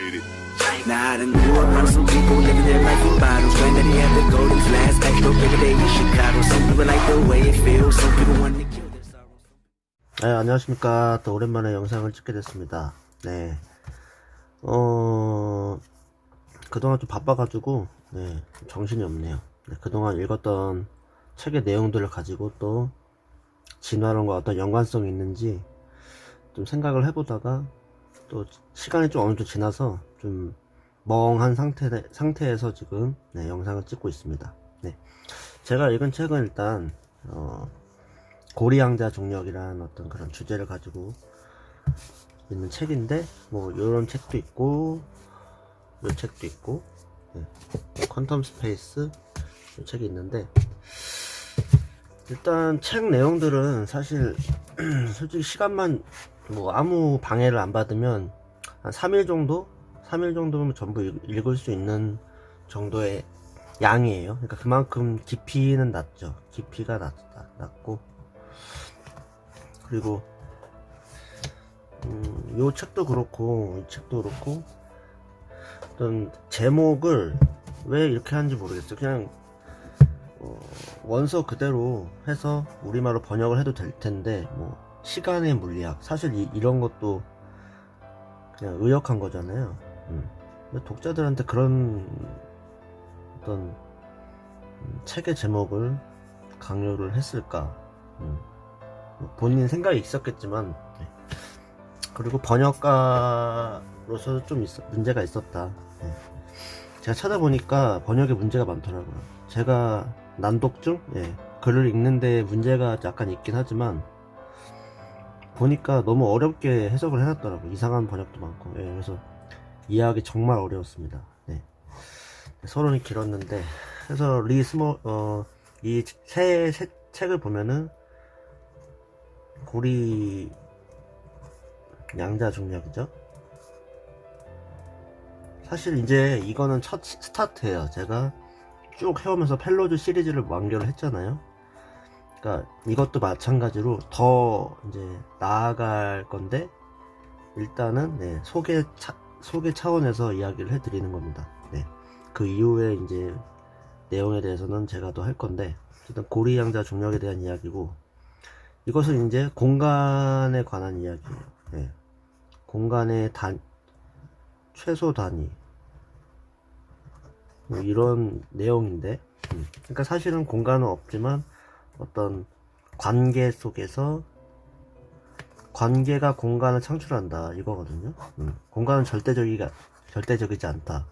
Now I done grew up around some people living their life in bottles. Granddaddy had the golden flask, back door every day in Chicago. Some people like the way it feels, some people want to kill their sorrows. 네, 안녕하십니까. 또 오랜만에 영상을 찍게 됐습니다. 네. 그동안 좀 바빠가지고, 네, 정신이 없네요. 네, 그동안 읽었던 책의 내용들을 가지고 또 진화론과 어떤 연관성이 있는지 좀 생각을 해보다가 또 시간이 좀 어느 정도 지나서 좀 멍한 상태에서 지금 네, 영상을 찍고 있습니다. 네. 제가 읽은 책은 일단 고리양자 중력이라는 어떤 그런 주제를 가지고 있는 책인데, 뭐 요런 책도 있고 요 책도 있고, 네. 퀀텀 스페이스 요 책이 있는데, 일단 책 내용들은 사실 솔직히 시간만 뭐 아무 방해를 안 받으면 한 3일 정도면 전부 읽을 수 있는 정도의 양이에요. 그러니까 그만큼 깊이는 낮죠. 깊이가 낮고, 그리고 요 책도 그렇고 이 책도 그렇고 어떤 제목을 왜 이렇게 하는지 모르겠어요. 그냥 원서 그대로 해서 우리말로 번역을 해도 될 텐데, 뭐 시간의 물리학, 사실 이런 것도 그냥 의역한 거잖아요. 근데 독자들한테 그런 어떤 책의 제목을 강요를 했을까? 본인 생각이 있었겠지만, 네. 그리고 번역가로서 좀 문제가 있었다. 네. 제가 찾아보니까 번역에 문제가 많더라고요. 제가 난독증? 예. 글을 읽는데 문제가 약간 있긴 하지만, 보니까 너무 어렵게 해석을 해놨더라고요. 이상한 번역도 많고. 예. 그래서 이해하기 정말 어려웠습니다. 네. 서론이 길었는데, 그래서 이 새 책을 보면은 고리 양자 중력이죠. 사실 이제 이거는 첫 스타트예요. 제가 쭉 해오면서 펠로즈 시리즈를 완결을 했잖아요. 그러니까 이것도 마찬가지로 더 이제 나아갈 건데, 일단은 네, 소개 차원에서 이야기를 해드리는 겁니다. 네. 그 이후에 이제 내용에 대해서는 제가 더 할 건데, 일단 고리양자 중력에 대한 이야기고, 이것은 이제 공간에 관한 이야기예요. 네. 공간의 최소 단위, 뭐 이런 내용인데, 그러니까 사실은 공간은 없지만 어떤 관계 속에서 관계가 공간을 창출한다, 이거거든요. 공간은 절대적이지 않다,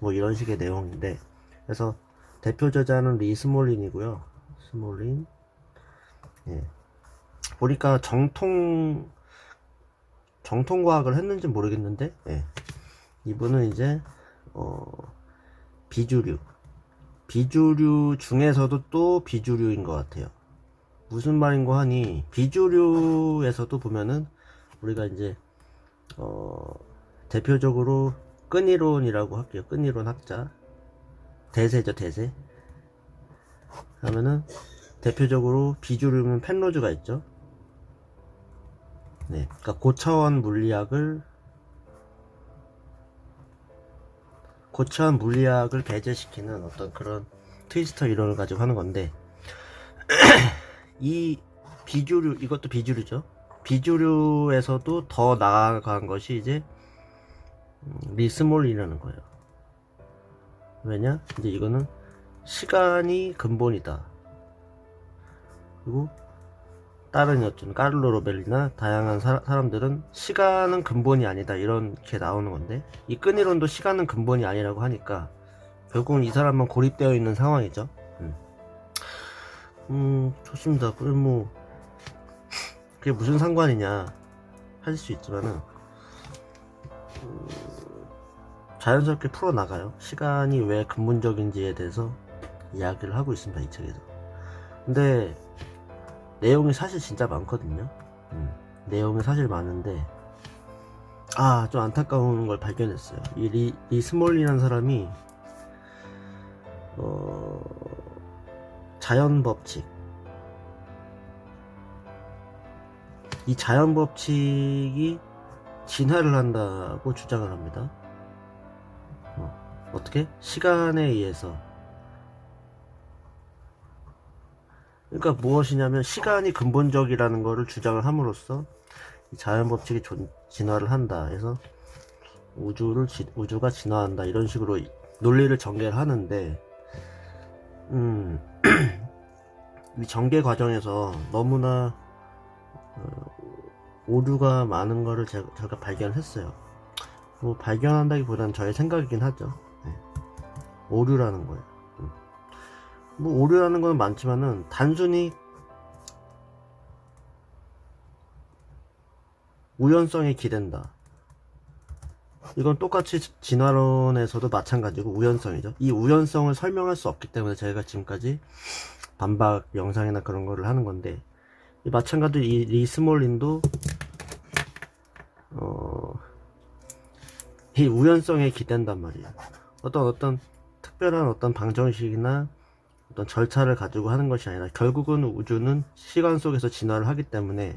뭐 이런 식의 내용인데, 그래서 대표 저자는 리 스몰린이고요. 스몰린. 예. 보니까 정통과학을 했는지 모르겠는데, 예. 이분은 이제 비주류 중에서도 또 비주류인 것 같아요. 무슨 말인고 하니, 비주류에서도 보면은 우리가 이제 대표적으로 끈이론이라고 할게요. 끈이론 학자, 대세죠, 대세. 하면은 대표적으로 비주류면 펜로즈가 있죠. 네, 그러니까 고차원 물리학을 배제시키는 어떤 그런 트위스터 이론을 가지고 하는 건데, 이 비주류, 이것도 비주류죠. 비주류에서도 더 나아간 것이 이제 리스몰이라는 거예요. 왜냐? 이제 이거는 시간이 근본이다. 그리고 다른 어떤 까를로 로벨이나 다양한 사람들은 시간은 근본이 아니다, 이렇게 나오는 건데, 이 끈이론도 시간은 근본이 아니라고 하니까 결국은 이 사람만 고립되어 있는 상황이죠. 좋습니다. 그럼 뭐 그게 무슨 상관이냐 하실 수 있지만은, 자연스럽게 풀어나가요. 시간이 왜 근본적인지에 대해서 이야기를 하고 있습니다, 이 책에서. 근데 내용이 사실 진짜 많거든요. 내용이 사실 많은데, 좀 안타까운 걸 발견했어요. 이 스몰리라는 사람이 이 자연 법칙이 진화를 한다고 주장을 합니다. 어떻게? 시간에 의해서. 그러니까 무엇이냐면 시간이 근본적이라는 것을 주장을 함으로써 자연 법칙이 진화를 한다. 그래서 우주가 진화한다. 이런 식으로 논리를 전개를 하는데, 이 전개 과정에서 너무나 오류가 많은 거를 제가 발견했어요. 뭐 발견한다기보다는 저의 생각이긴 하죠. 네. 오류라는 거예요. 뭐 오류라는 건 많지만은 단순히 우연성에 기댄다. 이건 똑같이 진화론에서도 마찬가지고 우연성이죠. 이 우연성을 설명할 수 없기 때문에 제가 지금까지 반박 영상이나 그런 거를 하는 건데, 이 마찬가지로 이 리스몰린도 이 우연성에 기댄단 말이에요. 어떤 특별한 어떤 방정식이나 어떤 절차를 가지고 하는 것이 아니라 결국은 우주는 시간 속에서 진화를 하기 때문에,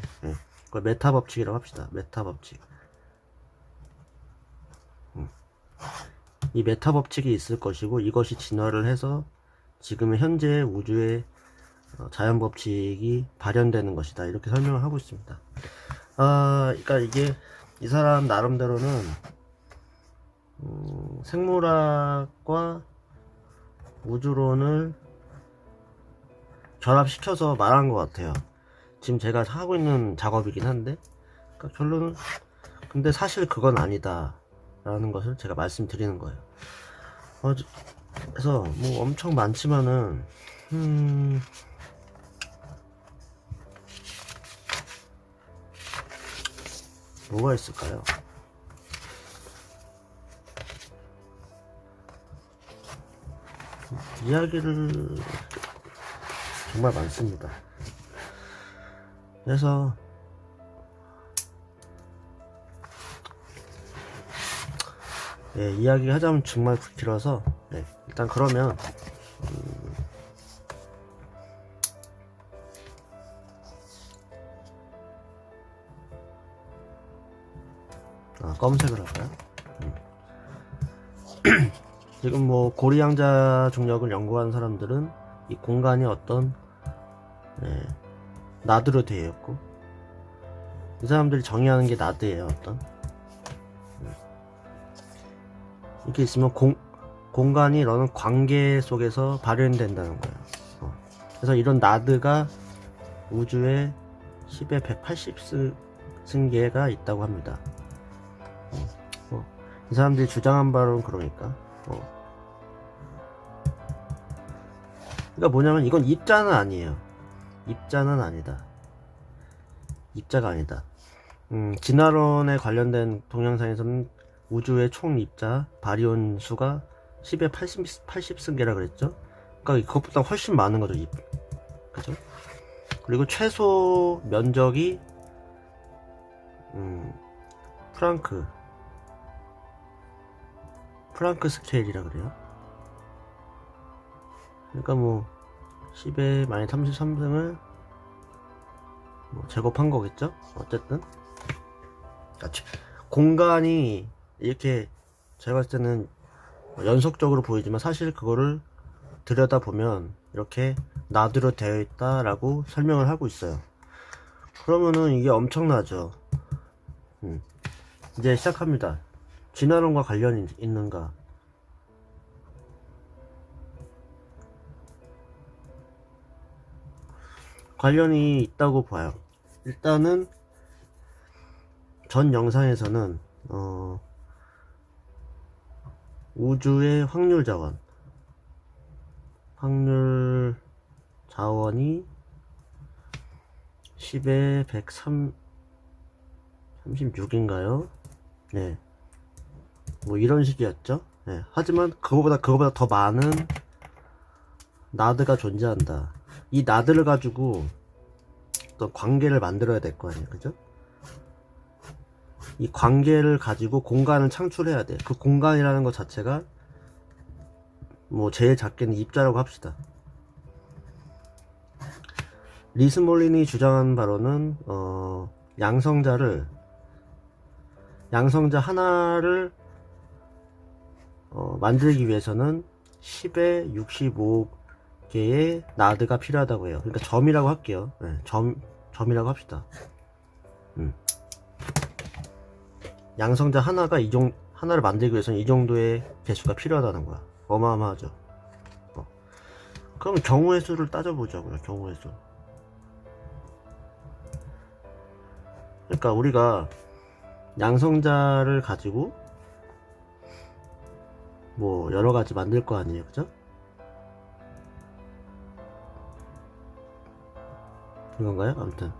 그걸 메타 법칙이라고 합시다. 메타 법칙. 이 메타 법칙이 있을 것이고, 이것이 진화를 해서 지금의 현재의 우주의 자연 법칙이 발현되는 것이다. 이렇게 설명을 하고 있습니다. 그러니까 이게 이 사람 나름대로는 생물학과 우주론을 결합시켜서 말한 것 같아요. 지금 제가 하고 있는 작업이긴 한데, 그러니까 결론은 근데 사실 그건 아니다 라는 것을 제가 말씀드리는 거예요. 그래서 뭐 엄청 많지만은 뭐가 있을까요? 이야기를 정말 많습니다. 그래서 이야기 하자면 정말 길어서, 일단 그러면 검색을 할까요? 지금 뭐 고리양자 중력을 연구하는 사람들은 이 공간이 어떤 나드로 되어 있고, 이 사람들이 정의하는 게 나드예요. 어떤 이렇게 있으면 공간이 이런 관계 속에서 발현된다는 거예요. 그래서 이런 나드가 우주에 10의 180승계가 있다고 합니다. 이 사람들이 주장한 바로는 그러니까. 그러니까 뭐냐면 이건 입자는 아니에요. 입자는 아니다. 입자가 아니다. 진화론에 관련된 동영상에서는 우주의 총 입자 바리온 수가 10의 80승계라 그랬죠. 그러니까 그것보다 훨씬 많은 거죠. 그죠? 그리고 최소 면적이 프랑크 스케일이라 그래요. 그러니까 뭐 10의 마이너스 33승을 뭐 제곱한 거겠죠. 어쨌든 공간이 이렇게 제가 봤을 때는 연속적으로 보이지만 사실 그거를 들여다보면 이렇게 나드로 되어 있다라고 설명을 하고 있어요. 그러면은 이게 엄청나죠. 이제 시작합니다. 진화론과 관련이 있는가? 관련이 있다고 봐요. 일단은 전 영상에서는 우주의 확률 자원이 10의 136인가요? 네. 뭐 이런 식이었죠. 네. 하지만 그거보다 더 많은 나드가 존재한다. 이 나드를 가지고 어떤 관계를 만들어야 될 거 아니에요. 그죠? 이 관계를 가지고 공간을 창출해야 돼. 그 공간이라는 것 자체가 뭐 제일 작게는 입자라고 합시다. 리스몰린이 주장한 바로는 양성자 하나를 만들기 위해서는 10에 65개의 나드가 필요하다고 해요. 그러니까 점이라고 할게요. 네, 점이라고 합시다. 양성자 하나가 하나를 만들기 위해서는 이 정도의 개수가 필요하다는 거야. 어마어마하죠. 그럼 경우의 수를 따져보자고요. 경우의 수. 그러니까 우리가 양성자를 가지고 뭐 여러가지 만들 거 아니에요, 그죠? 이건가요? 아무튼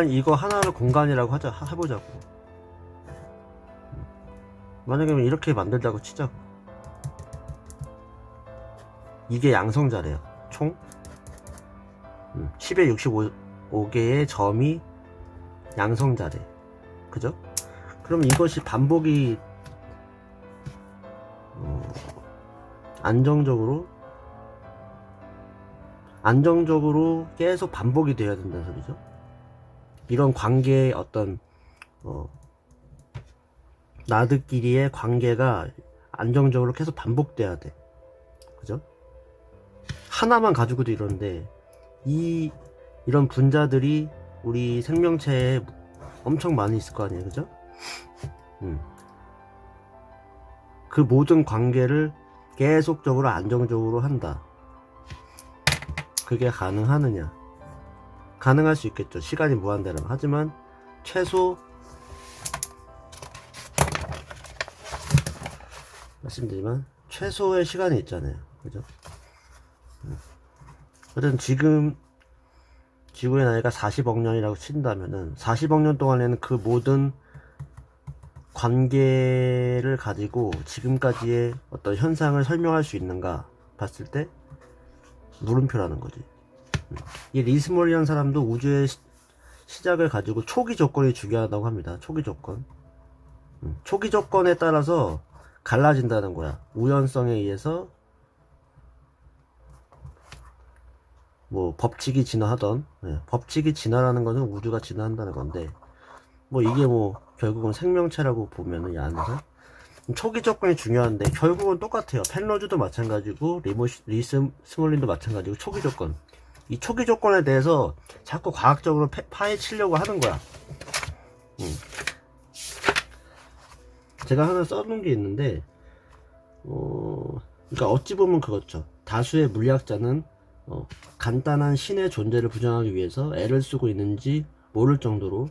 이거 하나를 공간이라고 해보자고. 만약에 이렇게 만들자고 치자고. 이게 양성자래요. 총 10에 65개의 점이 양성자래. 그죠? 그럼 이것이 반복이 안정적으로 계속 반복이 되어야 된다는 소리죠. 이런 관계의 어떤 나드끼리의 관계가 안정적으로 계속 반복돼야 돼. 그죠? 하나만 가지고도 이러는데 이런 분자들이 우리 생명체에 엄청 많이 있을 거 아니에요, 그죠? 그 모든 관계를 계속적으로 안정적으로 한다. 그게 가능하느냐? 가능할 수 있겠죠. 시간이 무한대라면. 하지만 최소 말씀드리지만 최소의 시간이 있잖아요, 그죠? 어쨌든 지금 지구의 나이가 40억 년이라고 친다면은 40억 년 동안에는 그 모든 관계를 가지고 지금까지의 어떤 현상을 설명할 수 있는가 봤을 때 물음표라는 거지. 이 리스몰이라는 사람도 우주의 시작을 가지고 초기 조건이 중요하다고 합니다. 초기 조건. 초기 조건에 따라서 갈라진다는 거야. 우연성에 의해서 뭐 법칙이 진화하던, 법칙이 진화라는 거는 우주가 진화한다는 건데, 뭐 이게 뭐 결국은 생명체라고 보면은 이 안에서 초기 조건이 중요한데 결국은 똑같아요. 펜로즈도 마찬가지고 리스몰린도 마찬가지고 초기 조건. 이 초기 조건에 대해서 자꾸 과학적으로 파헤치려고 하는 거야. 제가 하나 써놓은 게 있는데, 그러니까 어찌 보면 그렇죠. 다수의 물리학자는 간단한 신의 존재를 부정하기 위해서 애를 쓰고 있는지 모를 정도로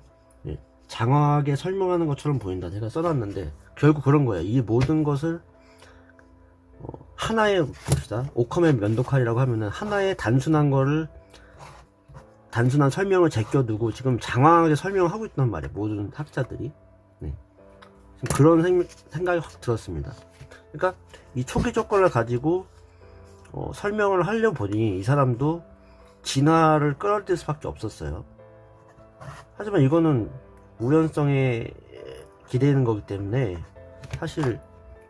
장황하게 설명하는 것처럼 보인다. 제가 써놨는데 결국 그런 거예요. 이 모든 것을 하나의 봅시다. 오컴의 면도칼이라고 하면은 하나의 단순한 설명을 제껴두고 지금 장황하게 설명을 하고 있단 말이에요. 모든 학자들이. 그런 생각이 확 들었습니다. 그러니까 이 초기 조건을 가지고 설명을 하려 보니 이 사람도 진화를 끌어들일 수밖에 없었어요. 하지만 이거는 우연성에 기대는 거기 때문에 사실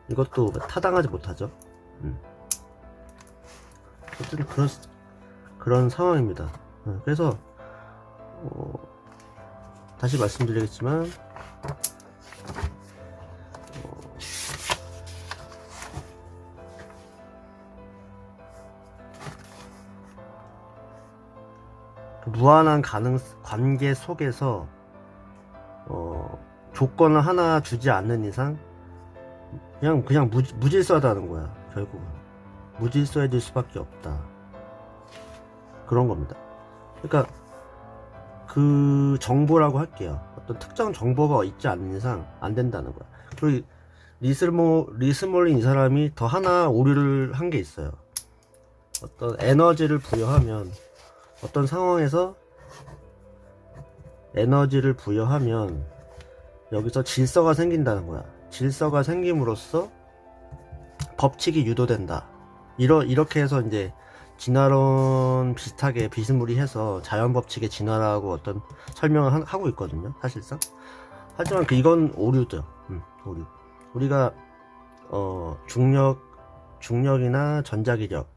이것도 타당하지 못하죠. 어쨌든 그런 상황입니다. 그래서 다시 말씀드리겠지만 무한한 관계 속에서 조건을 하나 주지 않는 이상 그냥 무질서하다는 거야. 결국은 무질서해질 수밖에 없다. 그런 겁니다. 그러니까 그 정보라고 할게요. 어떤 특정 정보가 있지 않는 이상 안 된다는 거야. 그리고 리스몰린 이 사람이 더 하나 오류를 한 게 있어요. 어떤 에너지를 부여하면 어떤 상황에서 에너지를 부여하면 여기서 질서가 생긴다는 거야. 질서가 생김으로써 법칙이 유도된다. 이렇게 해서 이제 진화론 비슷하게 비스무리해서 자연 법칙의 진화라고 어떤 설명을 하고 있거든요. 사실상. 하지만 이건 오류죠. 오류. 우리가 중력이나 전자기력,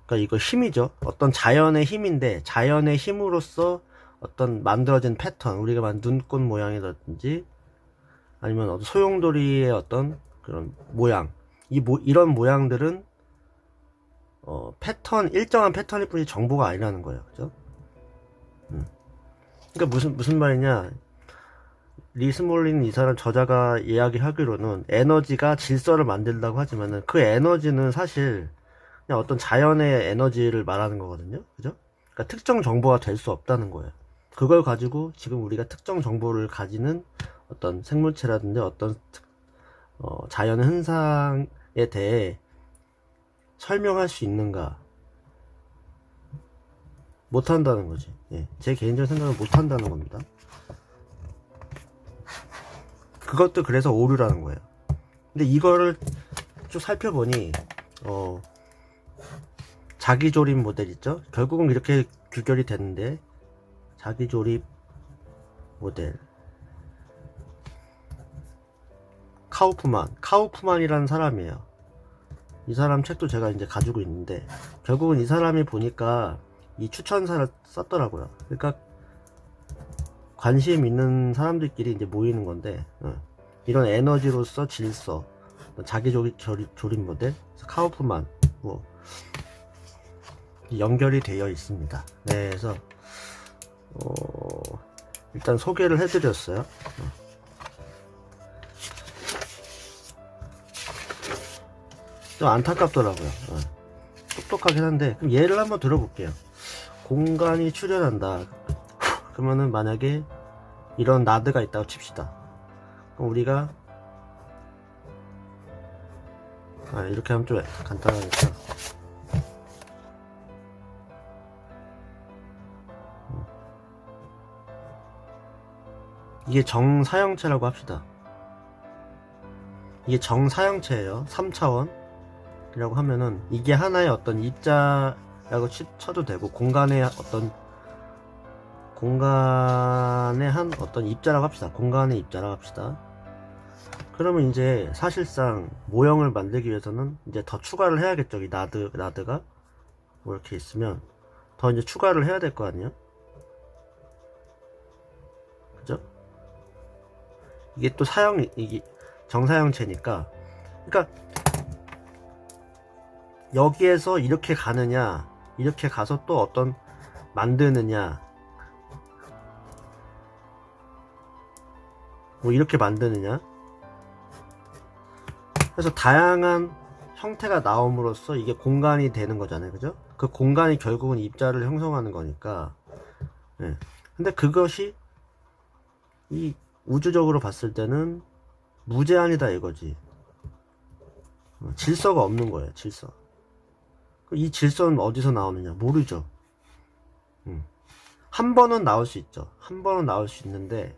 그러니까 이거 힘이죠. 어떤 자연의 힘인데 자연의 힘으로써 어떤 만들어진 패턴, 우리가 만든 눈꽃 모양이라든지 아니면 어떤 소용돌이의 어떤 그런 모양, 이런 모양들은 일정한 패턴일 뿐이 정보가 아니라는 거예요. 그죠? 그러니까 무슨 말이냐, 리스몰린 이 사람 저자가 이야기하기로는 에너지가 질서를 만든다고 하지만은 그 에너지는 사실 그냥 어떤 자연의 에너지를 말하는 거거든요. 그죠? 그러니까 특정 정보가 될 수 없다는 거예요. 그걸 가지고 지금 우리가 특정 정보를 가지는 어떤 생물체라든지 어떤 자연의 현상에 대해 설명할 수 있는가? 못한다는 거지. 예, 제 개인적인 생각은 못한다는 겁니다. 그것도 그래서 오류라는 거예요. 근데 이거를 쭉 살펴보니 자기조립 모델 있죠? 결국은 이렇게 규결이 되는데, 자기조립 모델 카우프만이라는 사람이에요. 이 사람 책도 제가 이제 가지고 있는데, 결국은 이 사람이 보니까 이 추천사를 썼더라고요. 그러니까 관심 있는 사람들끼리 이제 모이는 건데, 이런 에너지로서 질서, 자기조립 모델, 카우프만 뭐 연결이 되어 있습니다. 네, 그래서 일단 소개를 해드렸어요. 좀 안타깝더라고요. 똑똑하긴 한데, 그럼 예를 한번 들어볼게요. 공간이 출현한다. 그러면은 만약에 이런 나드가 있다고 칩시다. 그럼 우리가 이렇게 하면 좀 간단하니까 이게 정사형체라고 합시다. 이게 정사형체예요. 3차원이라고 하면은 이게 하나의 어떤 입자라고 쳐도 되고, 공간의 한 어떤 입자라고 합시다. 공간의 입자라고 합시다. 그러면 이제 사실상 모형을 만들기 위해서는 이제 더 추가를 해야겠죠. 이 나드가 뭐 이렇게 있으면 더 이제 추가를 해야 될 거 아니에요. 그죠? 이게 또 이게 정사형체니까, 그러니까 여기에서 이렇게 가느냐, 이렇게 가서 또 어떤 만드느냐, 뭐 이렇게 만드느냐, 그래서 다양한 형태가 나옴으로써 이게 공간이 되는 거잖아요. 그죠? 그 공간이 결국은 입자를 형성하는 거니까. 네. 근데 그것이 이 우주적으로 봤을 때는 무제한이다 이거지. 질서가 없는 거예요. 질서. 이 질서는 어디서 나오느냐 모르죠. 한 번은 나올 수 있죠. 한 번은 나올 수 있는데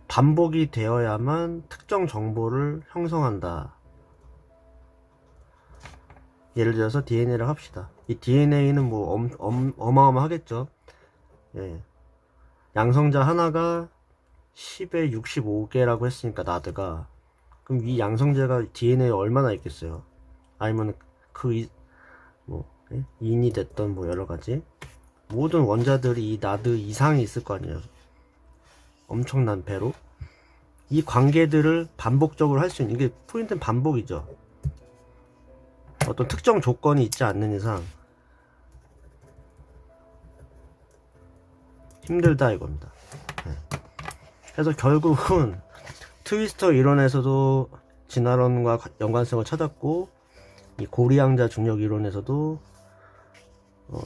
반복이 되어야만 특정 정보를 형성한다. 예를 들어서 DNA를 합시다. 이 DNA는 뭐 어마어마하겠죠. 예. 양성자 하나가 10에 65개라고 했으니까 나드가, 그럼 이 양성자가 DNA에 얼마나 있겠어요? 아니면 인이 됐던 뭐 여러가지 모든 원자들이 이 나드 이상이 있을 거 아니에요. 엄청난 배로. 이 관계들을 반복적으로 할 수 있는, 이게 포인트는 반복이죠. 어떤 특정 조건이 있지 않는 이상 힘들다 이겁니다. 네. 그래서 결국은 트위스터 이론에서도 진화론과 연관성을 찾았고, 이 고리양자 중력 이론에서도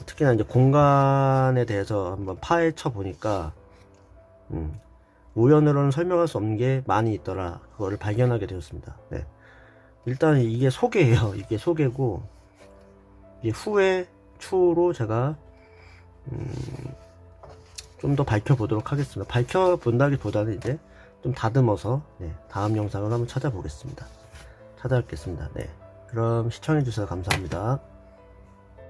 특히나 이제 공간에 대해서 한번 파헤쳐 보니까 우연으로는 설명할 수 없는 게 많이 있더라. 그거를 발견하게 되었습니다. 네. 일단 이게 소개예요. 이게 소개고, 이게 추후로 제가 좀 더 밝혀보도록 하겠습니다. 밝혀본다기보다는 이제 좀 다듬어서 다음 영상을 한번 찾아뵙겠습니다. 네. 그럼 시청해주셔서 감사합니다.